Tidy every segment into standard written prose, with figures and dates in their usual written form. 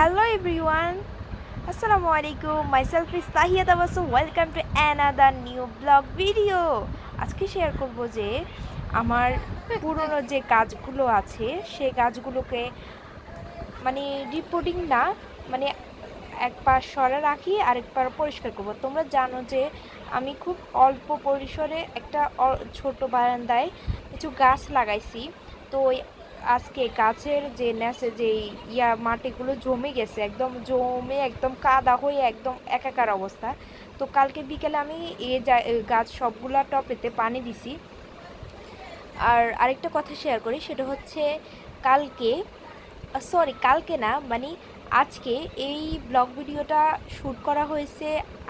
Hello everyone. Assalamualaikum. Myself is Tahia Tabassum. Welcome to another new vlog video. আজকে share করব যে আমার পুরনো যে কাজগুলো আছে সেই কাজগুলোকে মানে রিপোর্টিং না মানে এক পাশ সরা রাখি আরেক পাশ পরিষ্কার করব। তোমরা জানো যে আমি খুব অল্প পরিসরে একটা ছোট বারান্দায় কিছু গাছ লাগাইছি। তো আজকে গাছের যে নেচে যে মাটিগুলো জমে গেছে, একদম জমে একদম কাদা হয়ে একদম একাকার অবস্থা। তো কালকে বিকেলে আমি গাছ সবগুলা টপেতে পানি দিছি। আর আরেকটা কথা শেয়ার করি, সেটা হচ্ছে কালকে না মানে আজকে এই ব্লগ ভিডিওটা শ্যুট করা হয়েছে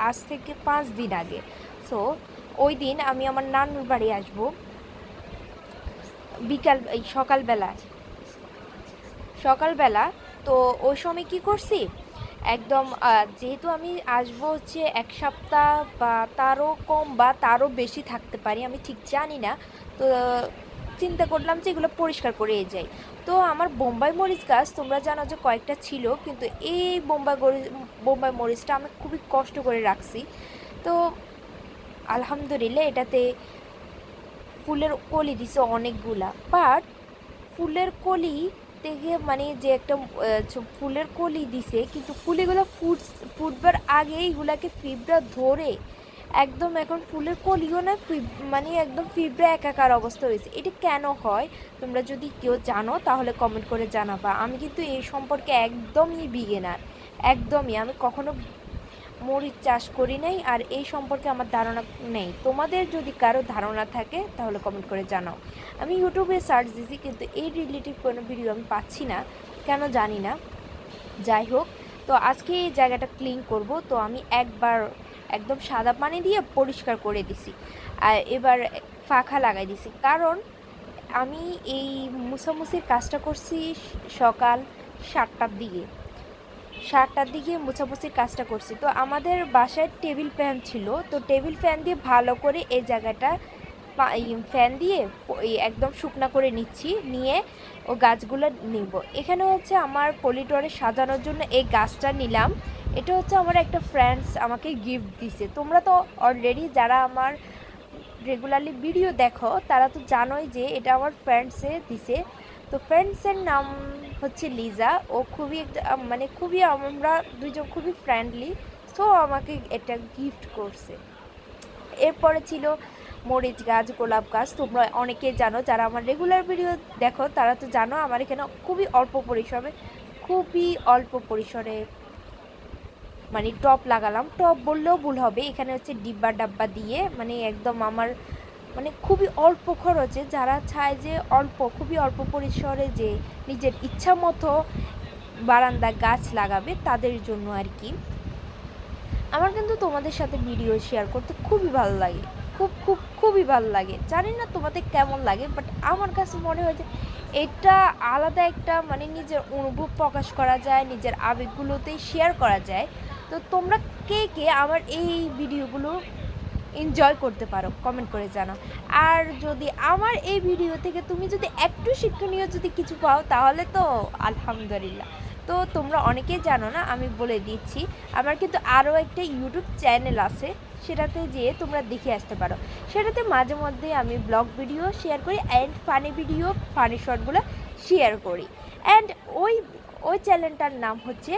আজ থেকে 5 দিন আগে। সো ওই দিন আমি আমার নানুর বাড়ি আসবো সকালবেলা। তো ওই সময় কি করছি, একদম যেহেতু আমি আসবো হচ্ছে এক সপ্তাহ বা তারও কম বা তারও বেশি থাকতে পারি, আমি ঠিক জানি না। তো চিন্তা করলাম যে এগুলো পরিষ্কার করে যাই। তো আমার বোম্বাই মরিচ গাছ তোমরা জানো যে কয়েকটা ছিল, কিন্তু এই বোম্বাই মরিচটা আমি খুবই কষ্ট করে রাখছি। তো আলহামদুলিল্লাহ এটাতে ফুলের কলি দিছে অনেকগুলা। বাট ফুলের কলি থেকে মানে যে একটা ফুলের কলি দিছে, কিন্তু ফুলগুলো ফুটবার আগে এইগুলাকে ফিবরা ধরে একদম এখন ফুলের কলিও না মানে একদম ফিবরা একাকার অবস্থা হয়েছে। এটা কেন হয় তোমরা যদি কেউ জানো তাহলে কমেন্ট করে জানাবা। আমি কিন্তু এই সম্পর্কে একদমই বিগিনার, একদমই আমি কখনো মরিচ চাষ করি নাই, আর এই সম্পর্কে আমার ধারণা নেই। তোমাদের যদি কারো ধারণা থাকে তাহলে কমেন্ট করে জানাও। আমি ইউটিউবে সার্চ দিছি কিন্তু এই রিলেটিভ কোনো ভিডিও আমি পাচ্ছি না, কেন জানি না। যাই হোক, তো আজকে এই জায়গাটা ক্লিন করব। তো আমি একবার একদম সাদা পানি দিয়ে পরিষ্কার করে দিছি, আর এবার ফাঁকা লাগাই দিছি। কারণ আমি এই মুছামুছির কাজটা করছি সকাল 7টার দিকে মুছামুছির কাজটা করছি। তো আমাদের বাসায় টেবিল ফ্যান ছিল, তো টেবিল ফ্যান দিয়ে ভালো করে এই জায়গাটা ফ্যান দিয়ে একদম শুকনা করে নিয়ে ও গাছগুলো নিব। এখানে হচ্ছে আমার পলিটরে সাজানোর জন্য এই গাছটা নিলাম। এটা হচ্ছে আমার একটা ফ্রেন্ডস আমাকে গিফট দিছে। তোমরা তো অলরেডি যারা আমার রেগুলারলি ভিডিও দেখো তারা তো জানোই যে এটা আমার ফ্রেন্ডসে দিছে। তো ফ্রেন্ডসের নাম হচ্ছে লিজা। ও খুবই আমরা দুইজন খুবই ফ্রেন্ডলি। সো আমাকে এটা গিফট করছে। এরপরে ছিল মরিচ গাছ, গোলাপ গাছ। তোমরা অনেকে জানো, যারা আমার রেগুলার ভিডিও দেখো তারা তো জানো আমার এখানে খুবই অল্প পরিসরে মানে টপ লাগালাম। টপ বললেও ভুল হবে, এখানে হচ্ছে ডাব্বা দিয়ে মানে একদম আমার মানে খুবই অল্প খরচে, যারা চায় যে খুবই অল্প পরিসরে যে নিজের ইচ্ছা মতো বারান্দা গাছ লাগাবে তাদের জন্য আর কি। আমার কিন্তু তোমাদের সাথে ভিডিও শেয়ার করতে খুবই ভালো লাগে, খুবই ভালো লাগে। জানি না তোমাদের কেমন লাগে, বাট আমার কাছে মনে হয় যে এটা আলাদা একটা মানে নিজের অনুভব প্রকাশ করা যায়, নিজের আবেগগুলোতেই শেয়ার করা যায়। তো তোমরা কে কে আমার এই ভিডিওগুলো এনজয় করতে পারো কমেন্ট করে জানাও। আর যদি আমার এই ভিডিও থেকে তুমি যদি একটু শিক্ষণীয় যদি কিছু পাও তাহলে তো আলহামদুলিল্লাহ। তো তোমরা অনেকেই জানো না, আমি বলে দিচ্ছি, আমার কিন্তু আরও একটা ইউটিউব চ্যানেল আছে, সেটাতে যেয়ে তোমরা দেখে আসতে পারো। সেটাতে মাঝে মধ্যে আমি ব্লগ ভিডিও শেয়ার করি অ্যান্ড ফানি শর্টগুলো শেয়ার করি। অ্যান্ড ওই চ্যানেলটার নাম হচ্ছে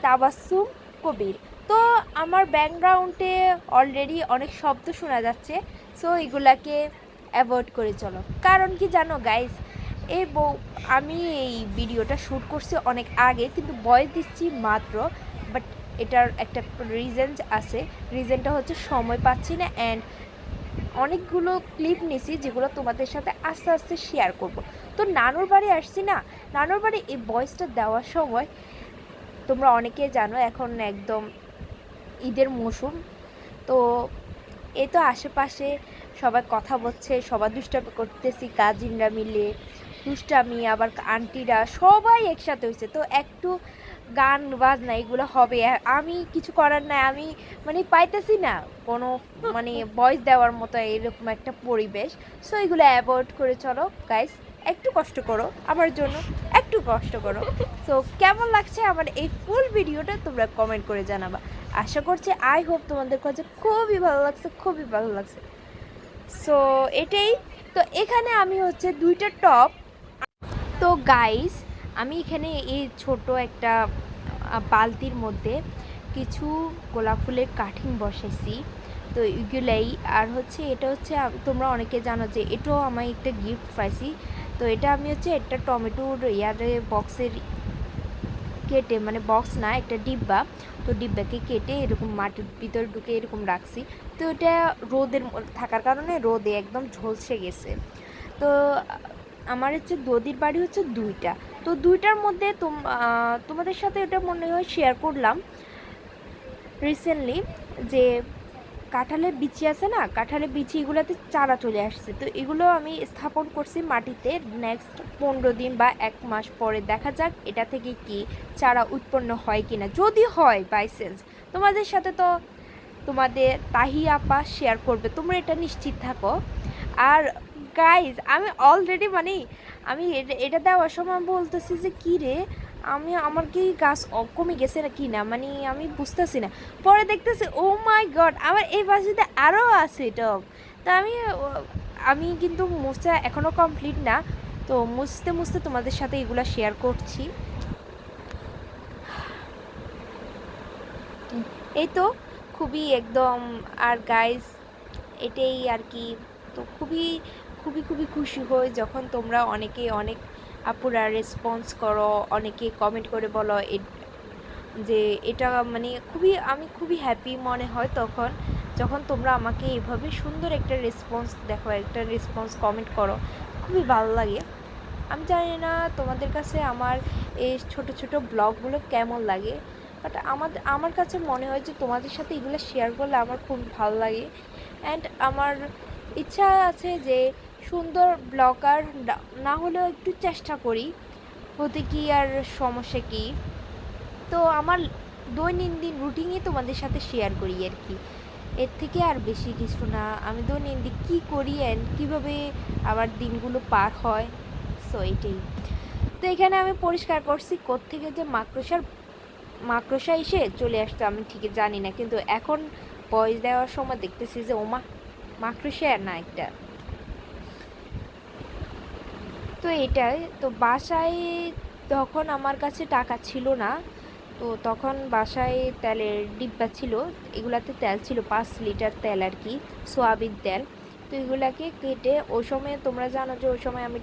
তাবাসসুম কবির। তো আমার ব্যাকগ্রাউন্ডে অলরেডি অনেক শব্দ শোনা যাচ্ছে, সো এগুলাকে অ্যাভয়েড করে চলো। কারণ কি জানো গাইস, আমি এই ভিডিওটা শ্যুট করছি অনেক আগে, কিন্তু ভয়েস দিচ্ছি মাত্র। বাট এটার একটা রিজন আছে, রিজনটা হচ্ছে সময় পাচ্ছি না। অ্যান্ড অনেকগুলো ক্লিপ নিছি যেগুলো তোমাদের সাথে আস্তে আস্তে শেয়ার করব। তো নানুর বাড়ি আসছি না, নানুর বাড়ি এই ভয়েসটা দেওয়ার সময় তোমরা অনেকেই জানো এখন একদম ঈদের মৌসুম। তো এই তো আশেপাশে সবাই কথা বলছে, সবাই দুষ্টামি করতেছি, কাজিনরা মিলে দুষ্টামি, আবার আন্টিরা সবাই একসাথে হয়েছে। তো একটু গান বাজনা এগুলো হবে, আমি কিছু করার নাই, আমি মানে পাইতেছি না কোনো মানে ভয়েস দেওয়ার মতো এরকম একটা পরিবেশ। সো এগুলো অ্যাভয়েড করে চলো গাইস, একটু কষ্ট করো আমার জন্য। একটু কষ্ট করো। সো কেমন লাগছে আমার এই ফুল ভিডিওটা তোমরা কমেন্ট করে জানাবা। আশা করছি আই হোপ তোমাদের কাছে খুবই ভালো লাগছে, খুবই ভালো লাগছে। সো এটাই। তো এখানে আমি হচ্ছে 2টা টপ। তো গাইস আমি এখানে এই ছোট একটা বালতির মধ্যে কিছু গোলাপ ফুলের কাঠিং বসাইছি। তো এগুলাই আর হচ্ছে এটা হচ্ছে তোমরা অনেকে জানো যে এটাও আমি একটা গিফট পাইছি। তো এটা আমি হচ্ছে একটা টমেটোর ইয়ারে বক্সের কেটে, মানে বক্স না, একটা ডিব্বা, তো ডিব্বাকে কেটে এরকম মাটির ভিতরে ঢুকে এরকম রাখছি। তো এটা রোদের থাকার কারণে রোদে একদম ঝলসে গেছে। তো আমার হচ্ছে দদির বাড়ি হচ্ছে 2টা। তো 2টার মধ্যে তোমাদের সাথে এটা মনে হয় শেয়ার করলাম রিসেন্টলি যে কাঁঠালের বিচি আছে না, কাঁঠালের বিচি এগুলোতে চারা চলে আসছে। তো এগুলো আমি স্থাপন করছি মাটিতে। নেক্সট 15 দিন বা 1 মাস পরে দেখা যাক এটা থেকে কি চারা উৎপন্ন হয় কিনা। যদি হয় বাই চান্স তোমাদের সাথে তো তোমাদের তাহি আপা শেয়ার করবে, তোমরা এটা নিশ্চিত থাকো। আর গাইজ আমি অলরেডি মানে আমি এটা দেওয়ার সময় বলতেছি যে কী রে, আমার কি গাছ কমে গেছে না কি না, মানে আমি বুঝতেছি না। পরে দেখতেছি ও মাই গড আমার এই পাশেতে আরও আছে টব। তা আমি কিন্তু মোছা এখনও কমপ্লিট না। তো মুছতে মুছতে তোমাদের সাথে এগুলো শেয়ার করছি। এই তো খুবই একদম। আর গাইজ এটাই আর কি। তো খুবই খুবই খুবই খুশি হই যখন তোমরা অনেকে অনেক আপুরা রেসপন্স করো, অনেকে কমেন্ট করে বলো যে এটা মানে আমি খুবই হ্যাপি মনে হয় তখন যখন তোমরা আমাকে এইভাবে সুন্দর একটা রেসপন্স দেখো, একটা রেসপন্স কমেন্ট করো, খুবই ভালো লাগে। আমি জানি না তোমাদের কাছে আমার এই ছোট ছোট ব্লগগুলো কেমন লাগে, বাট আমার কাছে মনে হয় যে তোমাদের সাথে এগুলো শেয়ার করলে আমার খুব ভালো লাগে। অ্যান্ড আমার ইচ্ছা আছে যে সুন্দর ব্লগার না হলেও একটু চেষ্টা করি হতে, কি আর সমস্যা কি। তো আমার দৈনন্দিন রুটিনই তোমাদের সাথে শেয়ার করি আর কি, এর থেকে আর বেশি কিছু না। আমি দৈনন্দিন কী করি অ্যান্ড কীভাবে আমার দিনগুলো পার হয়, সো এটাই। তো এখানে আমি পরিষ্কার করছি কোত্থেকে যে মাকড়সা এসে চলে আসতো আমি ঠিক জানি না, কিন্তু এখন ভয়েস দেওয়ার সময় দেখতেছি যে ওমা মাকড়সা না একটা। তো এটাই তো বাসায় তখন আমার কাছে টাকা ছিল না, তো তখন বাসায় তেলের ডিব্বা ছিল, এগুলাতে তেল ছিল 5 লিটার তেল আর কি, সোয়াবিন তেল। তো এগুলাকে কেটে ওই সময় তোমরা জানো যে ওই সময় আমি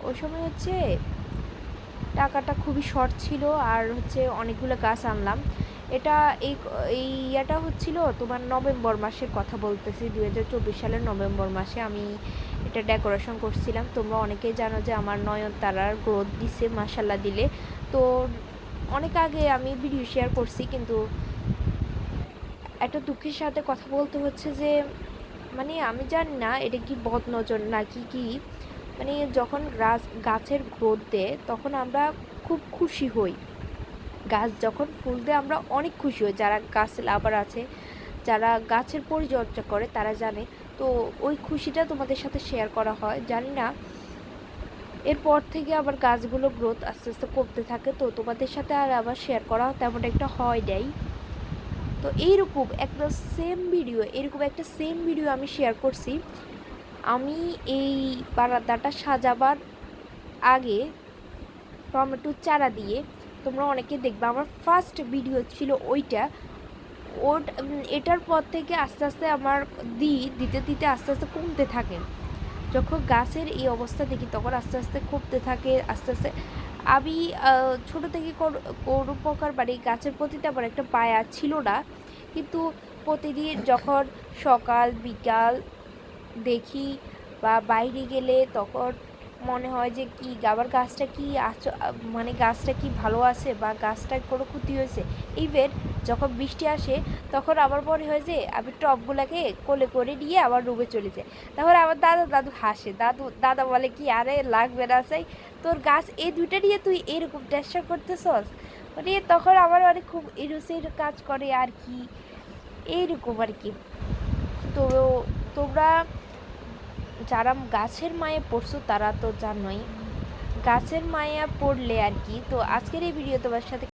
ওই সময় হচ্ছে টাকাটা খুবই শর্ট ছিল, আর হচ্ছে অনেকগুলো গাছ আনলাম। এটা এই এই ইয়াটা হচ্ছিল তোমার নভেম্বর মাসের কথা বলতেছি, 2024 সালের নভেম্বর মাসে আমি এটা ডেকোরেশন করছিলাম। তোমরা অনেকেই জানো যে আমার নয়নতারার গ্রোথ দিছে মাশাল্লাহ দিলে। তো অনেক আগে আমি ভিডিও শেয়ার করছি, কিন্তু একটা দুঃখের সাথে কথা বলতে হচ্ছে যে মানে আমি জানি না এটা কি বদনজর নাকি কি, মানে যখন গাছের গ্রোথ দেয় তখন আমরা খুব খুশি হই। গাছ যখন ফুল দেয় আমরা অনেক খুশি হই, যারা গাছ লাভার আছে, যারা গাছের পরিচর্যা করে তারা জানে। তো ওই খুশিটা তোমাদের সাথে শেয়ার করা হয়। জানি না এরপর থেকে আবার গাছগুলো গ্রোথ আস্তে আস্তে কমতে থাকে, তো তোমাদের সাথে আর আবার শেয়ার করা তেমন একটা হয় নাই। তো এইরকম একটা সেম ভিডিও আমি শেয়ার করছি। আমি এই বারান্দাটা সাজাবার আগে টমেটোর চারা দিয়ে, তোমরা অনেকে দেখবে আমার ফার্স্ট ভিডিও ছিল ওইটা। এটার পর থেকে আস্তে আস্তে আমার দিতে দিতে আস্তে আস্তে কমতে থাকে। যখন গাছের এই অবস্থা দেখি তখন আস্তে আস্তে কমতে থাকে আস্তে আস্তে। আমি ছোটো থেকে কোনো প্রকার মানে গাছের প্রতি তেমন একটা পায়া ছিল না, কিন্তু প্রতিদিন যখন সকাল বিকাল দেখি বা বাইরে গেলে তখন মনে হয় যে কি আবার গাছটা কি মানে গাছটা কি ভালো আছে বা গাছটার কোনো ক্ষতি হয়েছে। ইভেন যখন বৃষ্টি আসে তখন আবার মনে হয় যে আমি টবগুলোকে কোলে করে নিয়ে আবার রুমে চলে যাই। তারপরে আমার দাদু হাসে, দাদা বলে কি আরে লাগবে না চাই তোর গাছ এই 2টা নিয়ে তুই এরকম চেষ্টা করতেছস, মানে তখন আমার মানে খুব ইনোসেন্ট কাজ করে আর কি, এইরকম আর কি। তো তোমরা যারা গাছের মায়ে পড়ছো তারা তো জানোই গাছের মায়া পড়লে আর কি। তো আজকের এই ভিডিও তোমার সাথে